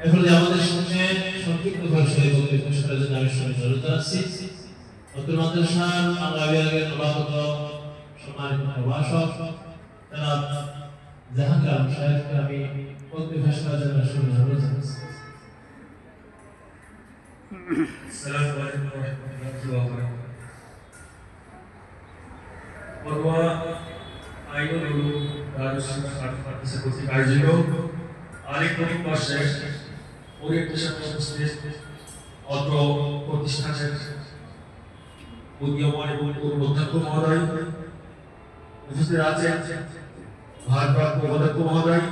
এখন আমাদের সামনে সংক্ষিপ্ত ভাষায় বক্তব্য পেশ করার জন্য আমি সবাই অনুরোধ জানাচ্ছি অত্র মাদ্রাসার বাংলা বিভাগের নবাগত সম্মানিত প্রভাষক জনাব জাহাঙ্গীর আলম সাহেবকে আমি বক্তব্য পেশ করার জন্য সবাই অনুরোধ জানাচ্ছি। আসসালামু আলাইকুম ওয়া রাহমাতুল্লাহি ওয়া বারাকাতুহু। পরওয়া আইনুল উলুম দারুস সুন্নাহ মাদ্রাসা কর্তৃক আয়োজিত আলিকরিম বর্ষের ওরিয়েন্টেশন উপস্থিত অত্র প্রতিষ্ঠানের উদীয়মান এবং অধ্যক্ষ মহোদয়, উপস্থিত আছেন ভারপ্রাপ্ত অধ্যক্ষ মহোদয়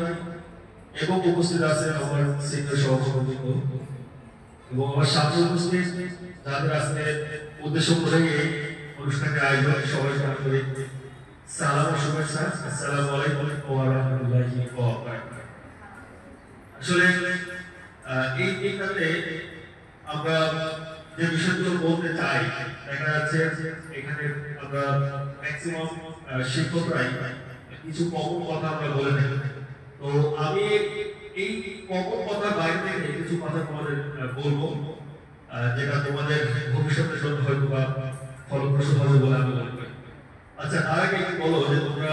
এবং উপস্থিত আছেন আমার সিনিয়র সহকর্মী এবং আমার সাথে উপস্থিত যাদের আজকে উদ্দেশ্য করে এই অনুষ্ঠানের আয়োজন, সবাইকে আন্তরিক সালাম ও শুভেচ্ছা। আসসালামু আলাইকুম ওয়া রাহমাতুল্লাহি ওয়া বারাকাতুহু। আসলে এই কারণে আমরা যে বিষয়গুলো বলতে চাই, দেখা যাচ্ছে এখানে আমরা ম্যাক্সিমাম শিক্ষকরাই কিছু কমন কথা আমরা বলে থাকি। তো আমি এই কমন কথার বাইরে থেকে কিছু কথা তোমাদের বলবো, যেটা তোমাদের ভবিষ্যতের জন্য হয়তো বা ফলপ্রসূ হবে বলে আমি মনে করি। আচ্ছা, তার আগে একটু বলো যে তোমরা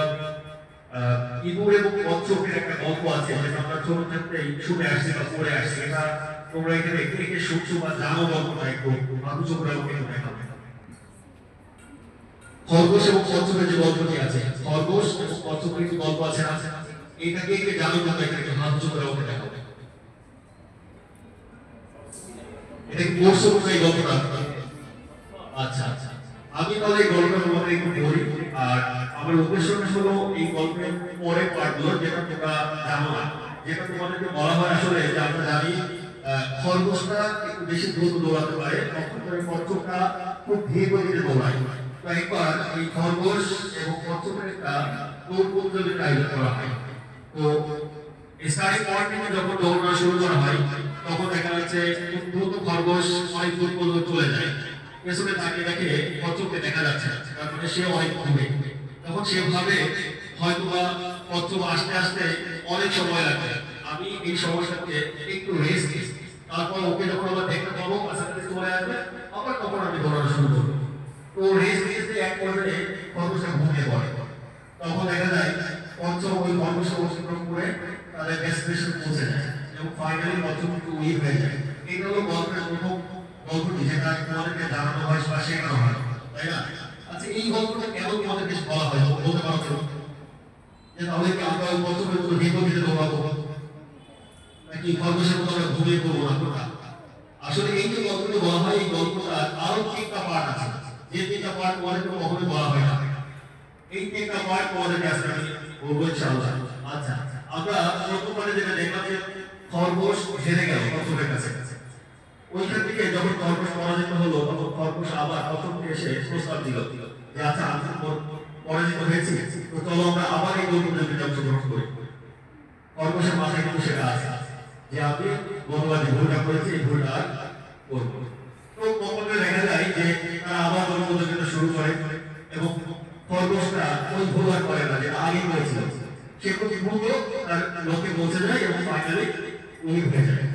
ইঁদুর এবং কচ্ছপের একটা গল্প আছে, যেটা আমরা ছোট থাকতেই শুনে আসছি বা পড়ে আসছি। এটা তোমরা এখানে একটু শুনছো বা জানো গল্পটা, একটু আলোচ করে আমাকে একটু দেখাবে। খরগোশ এবং কচ্ছপের যে গল্পটি আছে, খরগোশ এবং কচ্ছপের যে গল্প আছে না, এটাকে একটু জানো না, এটা একটু আলোচ করে আমাকে দেখাবে। এটা কি পড়ছো এই গল্পটা? আচ্ছা আচ্ছা, আমি তাহলে এই গল্পটা তোমাদের একটু বলি। আর আমার উদ্দেশ্যটা হলো এই গল্পের পরে পার্টগুলো যেটা তোমরা জানো না, যেটা তোমাদেরকে বলা হয় আসলে যে আমরা জানি খরগোশটা একটু বেশি দ্রুত দৌড়াতে পারে, তখন কচ্ছপটা খুব ধীরে গতিতে দৌড়ায়। তো একবার এই খরগোশ এবং কচ্ছপের একটা দৌড় প্রতিযোগিতার আয়োজন করা হয়। তো স্টার্টিং পয়েন্ট থেকে যখন দৌড়ানো শুরু করা হয়, তখন দেখা যাচ্ছে দ্রুত খরগোশ অনেক দূর পর্যন্ত চলে যায়। পেছনে তাকিয়ে দেখে কচ্ছপকে দেখা যাচ্ছে, তার মানে সে অনেক দূরে। তখন সে ভাবে হয়তো বা কচ্ছপ আসতে আসতে অনেক সময় লাগবে, আমি এই সময়টাকে একটু রেস্ট নিই, তারপর ওকে যখন আবার দেখতে পাবো কাছাকাছি চলে আসবে, আবার তখন আমি দৌড়ানো শুরু করবো। তো রেস্ট নিতে এক পর্যায়ে খরগোশটা ঘুমিয়ে পড়ে। তখন দেখা যায় কচ্ছপ ওই খরগোশকে অতিক্রম করে তাদের ডেস্টিনেশন পৌঁছে যায় এবং ফাইনালি কচ্ছপ কিন্তু উইন হয়ে যায়। এটা হলো গল্পের প্রথম গল্পটি, যেটা তোমাদেরকে জানানো হয় বা শেখানো হয়, তাই না? আচ্ছা, এই গল্পটা কেন তোমাদেরকে বলা হয় বলতে পারো তো? যে তাহলে কি আমরা ওই কচ্ছপের মতো বিপরীতে দৌড়াবো, নাকি খরগোশের মতো আমরা ঘুমিয়ে পড়বো না? আসলে এই যে গল্পটি বলা হয়, এই গল্পটা আরো 3টা পার্ট আছে, যে 3টা পার্ট তোমাদেরকে কখনোই বলা হয় না। এই 3টা পার্ট তোমাদেরকে আজকে আমি বলবো ইনশাআল্লাহ। আচ্ছা, আমরা প্রথমবারে যেটা দেখলাম যে খরগোশ হেরে গেল কচ্ছপের কাছে। ওইখান থেকে যখন খরগোশ পরাজিত হলো, তখন খরগোশ আবার কচ্ছপকে এসে প্রস্তাব দিল যে আচ্ছা, আমি পরাজিত হয়েছি, তো চলো আমরা আবার এই দৌড় প্রতিযোগিতায় অংশগ্রহণ করি। খরগোশের মাথায় কিন্তু সেটা আছে যে আমি গতবার যে ভুলটা করেছি, এই ভুলটা আর করবো। তো কখনো দেখা যায় যে তারা আবার দৌড় প্রতিযোগিতা শুরু করে এবং খরগোশটা ওই ভুল আর করে না, যেটা আগে করেছিল। সে প্রতি ভুল তার লোকে পৌঁছে যায় এবং ফাইনালি উইন হয়ে যায়।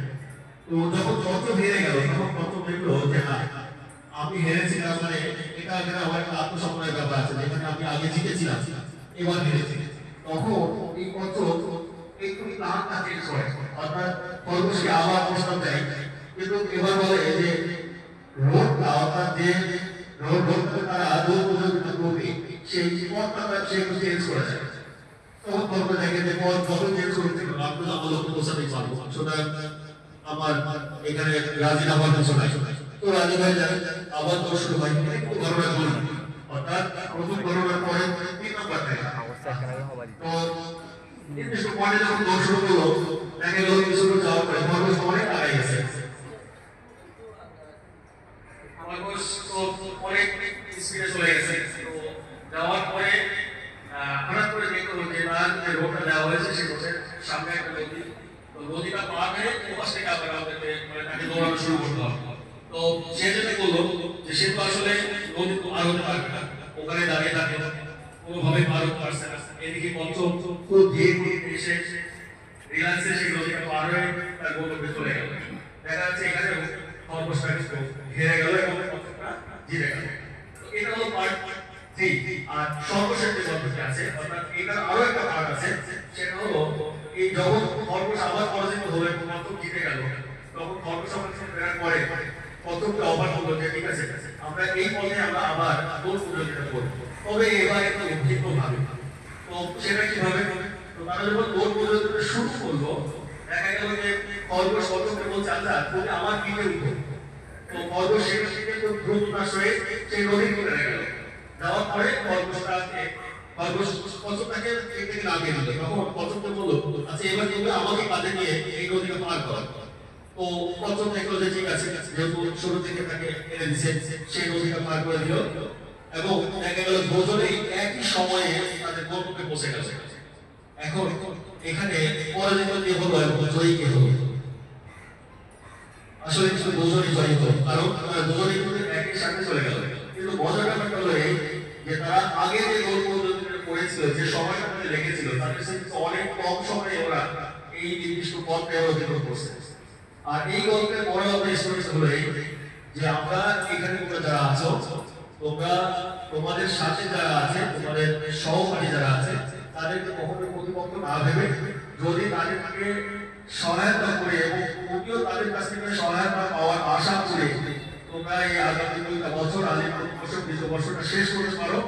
তো যখন কচ্ছপ হেরে গেল, তখন কচ্ছপ দেখলো যে না, আমি হেরেছি, তার মানে এটা আমার একটা আত্মসম্মানের ব্যাপার আছে, যেখানে আমি আগে জিতেছিলাম, এবার হেরেছি। তখন এই কচ্ছপ একটু প্ল্যানটা চেঞ্জ করে, অর্থাৎ খরগোশকে আবার প্রস্তাব দেয়, কিন্তু এবার বলে যে রোডটা, অর্থাৎ যে রোডটা তারা দৌড় প্রতিযোগিতা করবে, সেই পথটা সে চেঞ্জ করে দেয়। তখন খরগোশ দেখে যে পথ কত চেঞ্জ করেছে, আমরা আমার লক্ষ্যে পৌঁছাতেই পারবো। সুতরাং আমার এখানে রাজি আবার কিছু নাই। তো রাজি ভাই যায়, আবার দৌড় শুরু হয়। ঘটনা বলি, অর্থাৎ প্রথম ঘটনার পরে 3 নম্বর থাকে। তো নির্দিষ্ট পয়েন্টে যখন দৌড় শুরু করলো, দেখা গেল কিছু দূর যাওয়ার পরে খরগোশ অনেক আগায় গেছে। খরগোশ তো অনেক স্পিডে চলে গেছে। তো যাওয়ার পরে হঠাৎ করে দেখলো যে তার যে রোডটা দেওয়া হয়েছে, সে রোডের সামনে একটা নদী। তো নদীটা পার হয়ে ওপাশ থেকে আবার আমাদেরকে তাকে দৌড়ানো শুরু করতে হবে। তো সে যেটা করলো যে সে তো আসলে নদী পার হতে পারবে না, ওখানে দাঁড়িয়ে থাকে, কোনোভাবে পার হতে পারছে না। এদিকে কচ্ছপ খুব ধীরে ধীরে এসে রিল্যাক্সে সেই নদীটা পার হয়ে তার গন্তব্যে চলে গেল। দেখা যাচ্ছে এখানে খরগোশটা কিন্তু হেরে গেল এবং কচ্ছপটা জিতে গেল। তো এটা হলো পার্ট 3। আর সর্বশেষ যে গল্পটি আছে অর্থাৎ এটার আরো একটা পার্ট আছে, সেটা হলো এই যখন খরগোশ আবার পরাজিত হলো এবং কচ্ছপ জিতে গেল, তখন খরগোশ আমার কাছে ফেরার পরে কচ্ছপকে অফার করলো যে ঠিক আছে আমরা এই পথে আমরা আবার গোল প্রতিযোগিতা করব, তবে এবার একটু ভিন্ন ভাবে। তো সেটা কিভাবে? তো তারা যখন গোল প্রতিযোগিতা শুরু করলো, দেখা গেল যে খরগোশ কচ্ছপকে বলছে আচ্ছা তুমি আমার পিঠে উঠো। তো খরগোশ সেটা থেকে তো দ্রুততার সহিত সেই নদীর মধ্যে গেল। যাওয়ার পরে খরগোশ কচ্ছপটাকে থেকে নামিয়ে দিল। তখন কচ্ছপকে বললো আচ্ছা এবার তুমি আমাকে কাঁধে নিয়ে এই নদীকে পার করো। তো কচ্ছপ দেখলো যে ঠিক আছে, যেহেতু শুরু থেকে তাকে এনে দিচ্ছে, সেই নদীটা পার করে দিল এবং দেখা গেল দুজনেই একই সময়ে তাদের গন্তব্যে পৌঁছে গেল। এখন এখানে পরাজিত কে হলো এবং জয়ী কে হলো? আসলে কিন্তু দুজনেই জয়ী হলো, কারণ তারা দুজনেই কিন্তু একই সাথে চলে গেল। কিন্তু মজার ব্যাপারটা হলো এই যে তারা আগে যে গোল প্রতিযোগিতা করেছিল, যে সময়টা তাদের লেগেছিল তাদের সাথে অনেক কম সময়ে ওরা এই নির্দিষ্ট পথে অতিক্রম করছে। আর এই গল্পের বড় স্টোরি হলো এই যে আমরা এখানে তোমরা যারা আছো, তোমরা তোমাদের সাথে যারা আছে, তোমাদের সহপাঠী যারা আছে, তাদেরকে কখনো প্রতিপক্ষ না ভেবে যদি তাদেরকে সহায়তা করে এবং তুমিও তাদের কাছ থেকে সহায়তা পাওয়ার আশা করে তোমরা এই আগামী 2টা বছর আগামী বছর 2 বছরটা শেষ করতে পারো,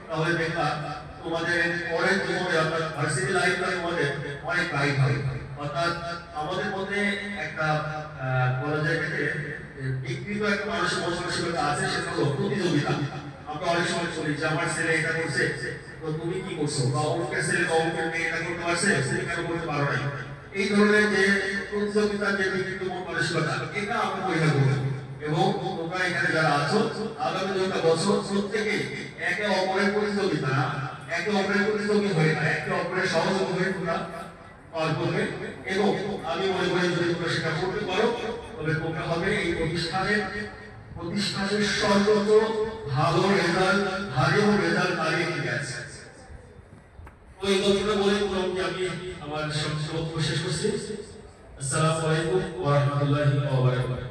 তাহলে দেখবা তোমাদের পরের জীবনে অর্থাৎ ভার্সিটি লাইফটা তোমাদের অনেক ব্রাইট হবে। অর্থাৎ আমাদের মধ্যে একটা বলা যায় যে বিকৃত একটা মানসিক মানসিকতা আছে, সেটা হলো প্রতিযোগিতা। আমরা অনেক সময় বলি যে আমার ছেলে এটা করছে তো তুমি কি করছো, বা অমুকের ছেলে অমুকের মেয়ে এটা করতে পারছে তুমি কেন করতে পারো না। এই ধরনের যে প্রতিযোগিতার যে বিকৃত মানসিকতা, এটা আমরা পরিহার করবো। এবং তোমরা এখানে যারা আছো আগামী 2টা বছর প্রত্যেকেই একে অপরের প্রতিযোগিতা, একে অপরের প্রতিযোগী হয়ে না, একে অপরের সহযোগী হয়ে তোমরা পার করবে। এবং আমি মনে করি যদি তোমরা সেটা করতে পারো তবে তোমরা হবে এই প্রতিষ্ঠানের সর্বোচ্চ ভালো রেজাল্ট, ভালো রেজাল্ট দাঁড়িয়ে ঠিক আছে। তো এই কথাটা বলে মোটামুটি আমি আমার বক্তব্য শেষ করছি। আসসালামু আলাইকুম ওয়া রাহমাতুল্লাহি ওয়া বারাকাতুহু।